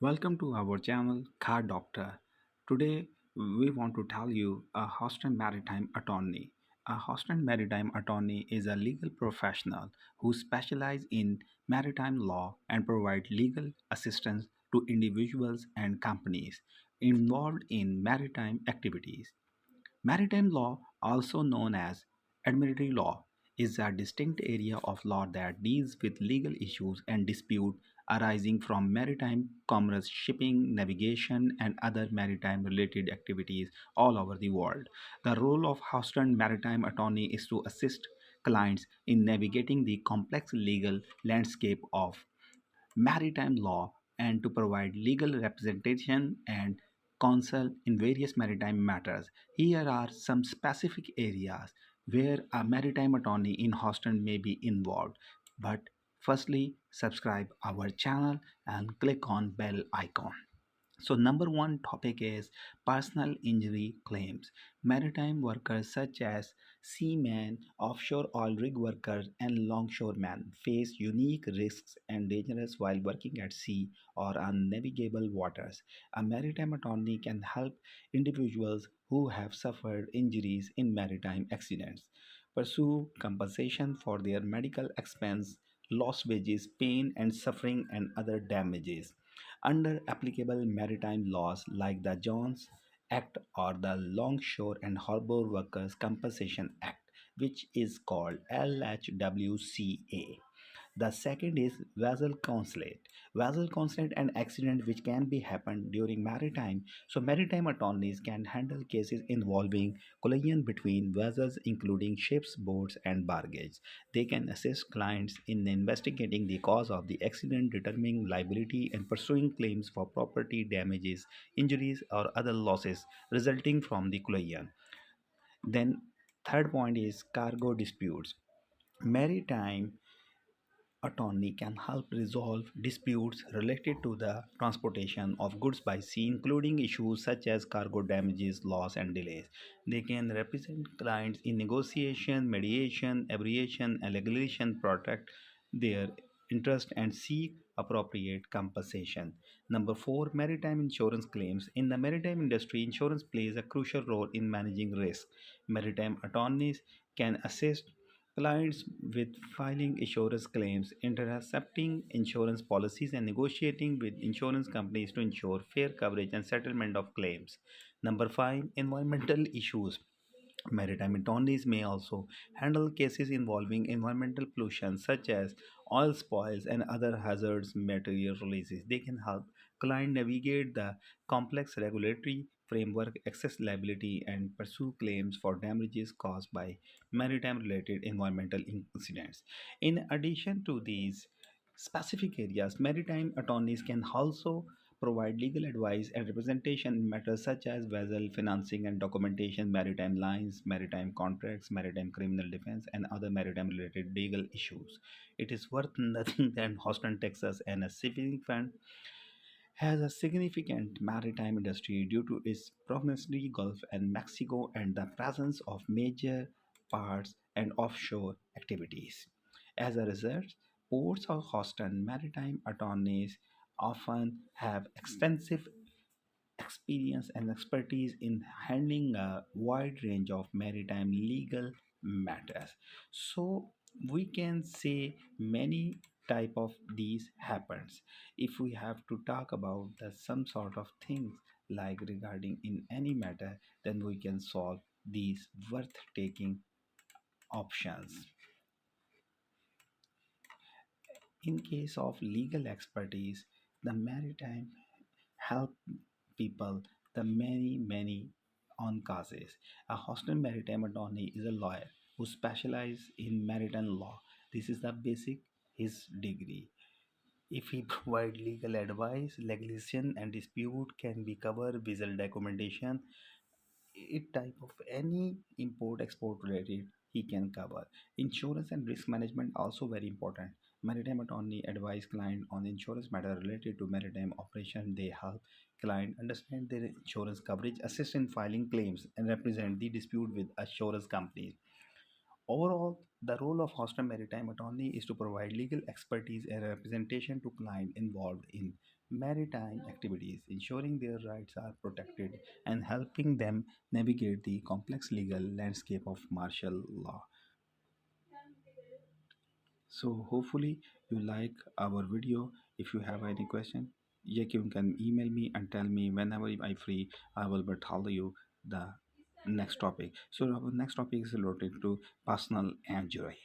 Welcome to our channel Car Doctor. Today we want to tell you a Houston Maritime Attorney. A Houston Maritime Attorney is a legal professional who specializes in maritime law and provide legal assistance to individuals and companies involved in maritime activities. Maritime law, also known as admiralty law, is a distinct area of law that deals with legal issues and disputes arising from maritime commerce, shipping, navigation, and other maritime related activities all over the world. The role of Houston Maritime Attorney is to assist clients in navigating the complex legal landscape of maritime law and to provide legal representation and counsel in various maritime matters. Here are some specific areas where a maritime attorney in Houston may be involved. But firstly, subscribe our channel and click on bell icon. So, number one topic is personal injury claims. Maritime workers such as seamen, offshore oil rig workers, and longshoremen face unique risks and dangers while working at sea or on navigable waters. A maritime attorney can help individuals who have suffered injuries in maritime accidents pursue compensation for their medical expense, lost wages, pain and suffering, and other damages under applicable maritime laws like the Jones Act or the Longshore and Harbour Workers Compensation Act, which is called LHWCA. The second is vessel consulate. Vessel consulate an accident which can be happen during maritime. So maritime attorneys can handle cases involving collision between vessels including ships, boats and barges. They can assist clients in investigating the cause of the accident, determining liability and pursuing claims for property damages, injuries or other losses resulting from the collision. Then third point is cargo disputes. Maritime attorney can help resolve disputes related to the transportation of goods by sea, including issues such as cargo damages, loss, and delays. They can represent clients in negotiation, mediation, abbreviation, and legislation, protect their interest, and seek appropriate compensation. Number four, maritime insurance claims. In the maritime industry, insurance plays a crucial role in managing risk. Maritime attorneys can assist clients with filing insurance claims, intercepting insurance policies, and negotiating with insurance companies to ensure fair coverage and settlement of claims. Number five, environmental issues. Maritime attorneys may also handle cases involving environmental pollution such as oil spills and other hazardous material releases. They can help client navigate the complex regulatory framework, access liability, and pursue claims for damages caused by maritime related environmental incidents. In addition to these specific areas, maritime attorneys can also provide legal advice and representation in matters such as vessel financing and documentation, maritime lines, maritime contracts, maritime criminal defense, and other maritime related legal issues. It is worth noting that Houston, Texas, and a significant has a significant maritime industry due to its proximity Gulf and Mexico and the presence of major parts and offshore activities. As a result, ports of Houston maritime attorneys often have extensive experience and expertise in handling a wide range of maritime legal matters. So we can say many type of these happens. If we have to talk about the some sort of things like regarding in any matter, then we can solve these worth taking options. In case of legal expertise, the maritime help people the many on causes. A Houston maritime attorney is a lawyer who specializes in maritime law. This is the basic his degree. If he provide legal advice, legislation and dispute can be covered visual documentation, it type of any import export related he can cover. Insurance and risk management also very important. Maritime attorney advise client on insurance matter related to maritime operation. They help client understand their insurance coverage, assist in filing claims, and represent the dispute with assurance companies. Overall, the role of Houston Maritime Attorney is to provide legal expertise and representation to clients involved in maritime activities, ensuring their rights are protected and helping them navigate the complex legal landscape of martial law. So hopefully you like our video. If you have any question, you can email me and tell me whenever I free. I will tell you the next topic. So our next topic is related to personal injury.